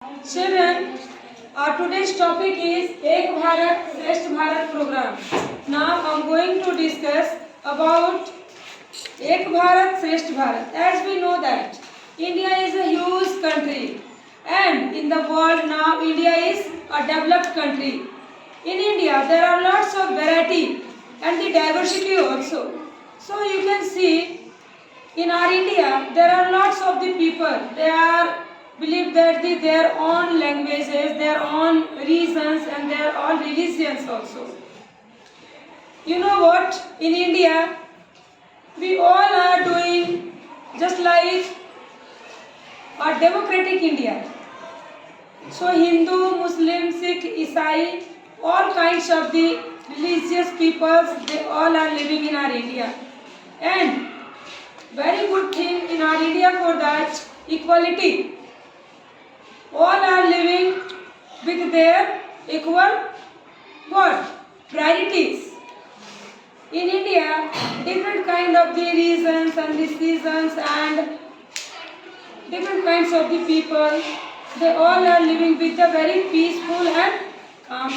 Children, our today's topic is Ek Bharat Shresth Bharat program. Now I am going to discuss about Ek Bharat Shresth Bharat. As we know that India is a huge country and in the world now India is a developed country. In India there are lots of variety and the diversity also. So you can see in our India there are lots of the people. They are believe that their own languages, their own reasons and their own religions also. You know what? In India, we all are doing just like a democratic India. So Hindu, Muslim, Sikh, Isai, all kinds of the religious peoples, they all are living in our India. And very good thing in our India for that, equality. All are living with their equal priorities. In India, different kind of the reasons and decisions and different kinds of the people, they all are living with a very peaceful and calm.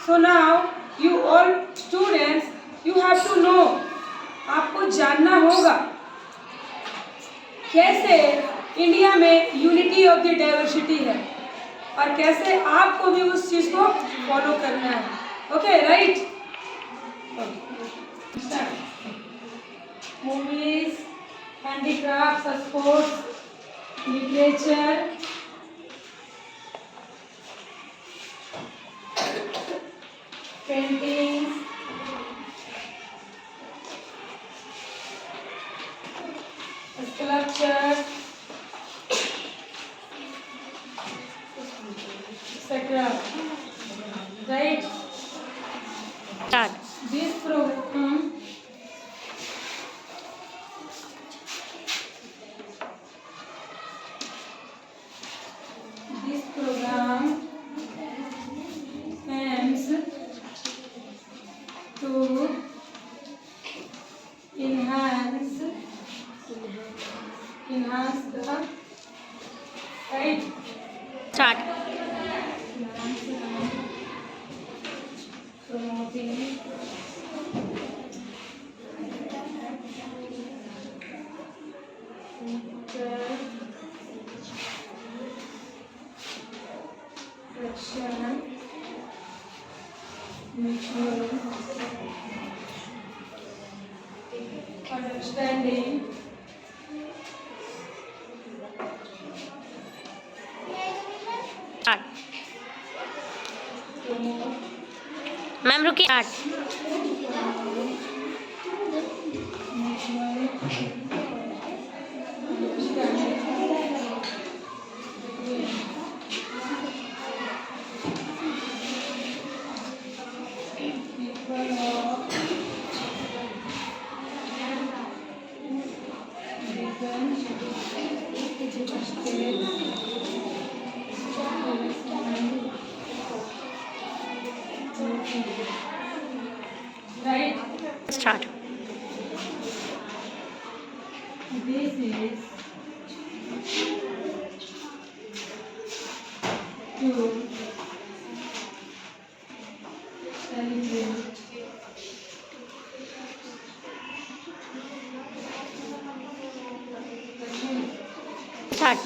So now, you all students, you have to know, आपको जानना होगा कैसे India में unity of the diversity है और कैसे आपको भी उस चीज को फॉलो करना है. Okay right. Movies, handicrafts, sports, literature, paintings, sculpture, etc. Right? Start. This program aims to enhance the right. Start. Promoting interaction, mutual understanding, Start. promote ma'am रुकिए. Start. mutual right. Start. This is to celebrate Start.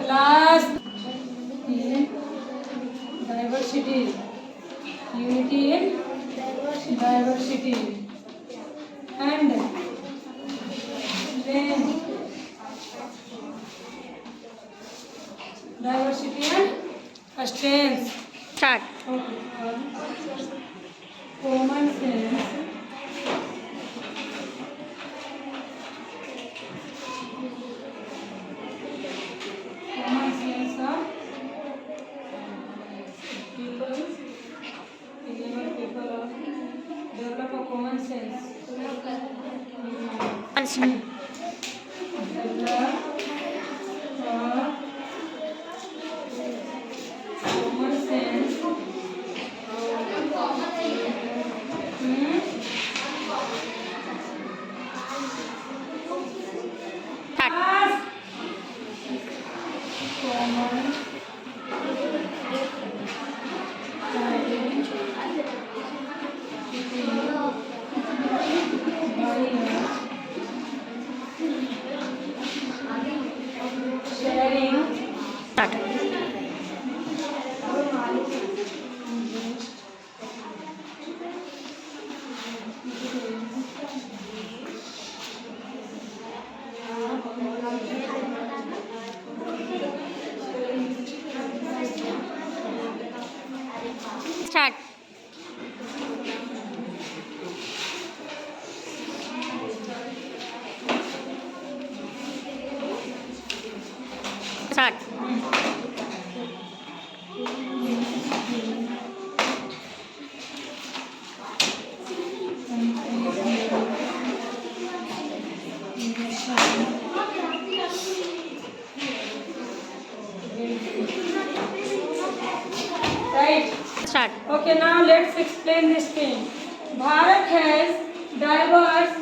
class in diversity, unity in diversity, and then diversity and strength. Start. Common sense, common sense of people, people of develop a common sense. Start. Develop common sense start. Right. Start. Okay, now let's explain this thing. Bharat has diverse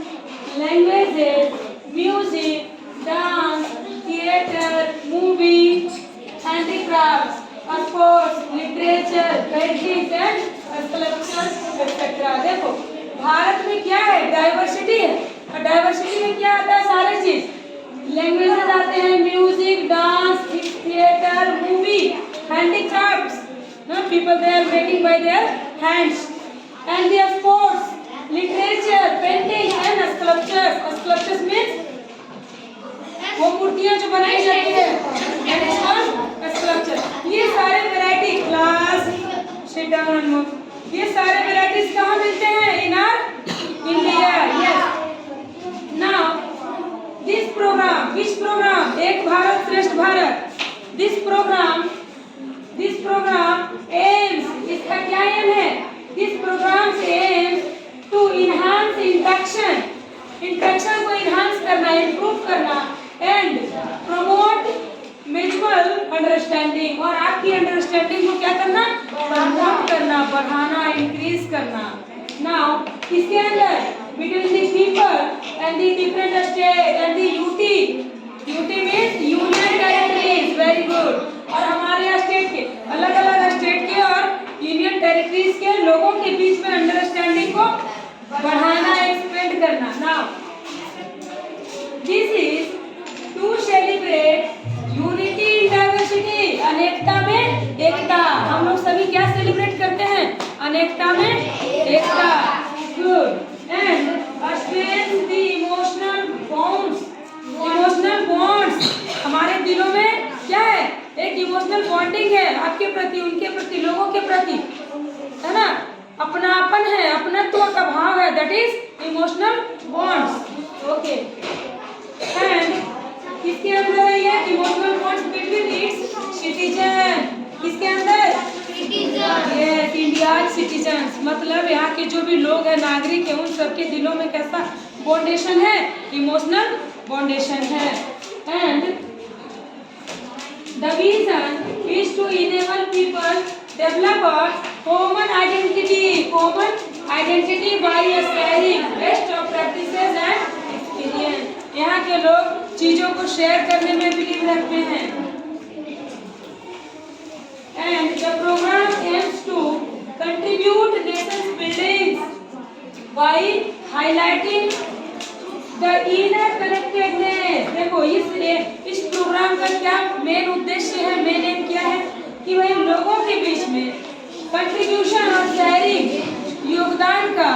languages, music, dance, theatre, movie, handicrafts, sports, literature, paintings and sculptures, etc. देखो भारत में क्या है, diversity है। और diversity में क्या आता है, सारे चीज लैंग्वेजेस आते हैं, music, dance, theatre, movie, handicrafts, people they are making by their hands, and their sports, literature, painting and sculptures. Sculptures means वो मूर्तियाँ जो बनाई जाती है, that is called sculpture. ये सारे variety, class, sit down and move. ये सारे वैरायटीज कहाँ मिलते हैं, in our India. Yes. Now this program, which program? एक Bharat Shreshtha Bharat. This program aims, इसका क्या एम है? This program aims to enhance interaction को enhance करना, improve करना and promote mutual understanding, और आपकी अंडरस्टैंडिंग को क्या करना, प्रमोट करना, बढ़ाना, इंक्रीज करना. Now इसके अंदर between the people and the different state and the UT means union territories, very good. और हमारे स्टेट के अलग अलग स्टेट के और यूनियन टेरिटरीज के लोगों के बीच में अंडरस्टैंडिंग को बढ़ाना, एक्सपेंड करना. Now this is to celebrate unity in diversity, अनेकता में एकता. हम लोग सभी क्या सेलिब्रेट करते हैं, अनेकता में एकता. Good. And strengthen the emotional bonds. हमारे दिलों में क्या है, एक इमोशनल बॉन्डिंग है आपके प्रति, उनके प्रति, लोगों के प्रति, है ना, अपनापन है, अपनत्व का भाव है, that is emotional bonds. Okay. And किसके अंदर है ये emotional bonds, between its citizen. किसके अंदर, यस, इंडिया सिटीजन्स, मतलब यहाँ के जो भी लोग हैं, नागरिक है, उन सबके दिलों में कैसा बॉन्डेशन है, इमोशनल बॉन्डेशन है. And the vision is to enable people develop a common identity by sharing best of practices and experience. यहाँ के लोग चीजों को शेयर करने में बिलीव रखते हैं. And the program aims to contribute nation's building by highlighting the inner connectedness. देखो इस प्रोग्राम का क्या मेन उद्देश्य है, मेन एम क्या है कि भाई लोगों के बीच में कंट्रीब्यूशन और शेयरिंग, योगदान का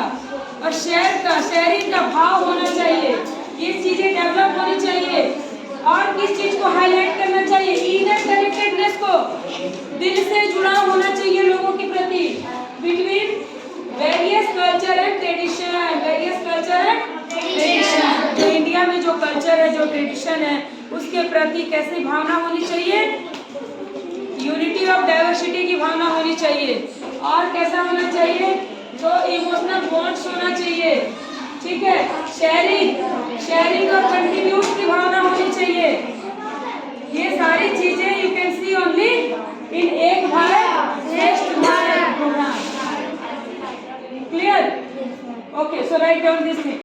और शेयरिंग का भाव होना चाहिए. ये चीजें डेवलप होनी चाहिए. और किस चीज को हाईलाइट करना चाहिए, इनर कनेक्टेडनेस को, दिल से जुड़ाव होना चाहिए लोगों के प्रति, between various culture and tradition. जो इंडिया में जो कल्चर है, जो ट्रेडिशन है, उसके प्रति कैसी भावना होनी चाहिए, यूनिटी ऑफ डाइवर्सिटी की भावना होनी चाहिए. और कैसा होना चाहिए, तो इमोशनल बॉन्ड्स होना चाहिए. ठीक है. शेयरिंग और कंट्रीब्यूट की भावना होनी चाहिए. ये सारी चीजें you can see only in एक Bharat Shreshtha Bharat programme. Clear? Okay, so write down this thing.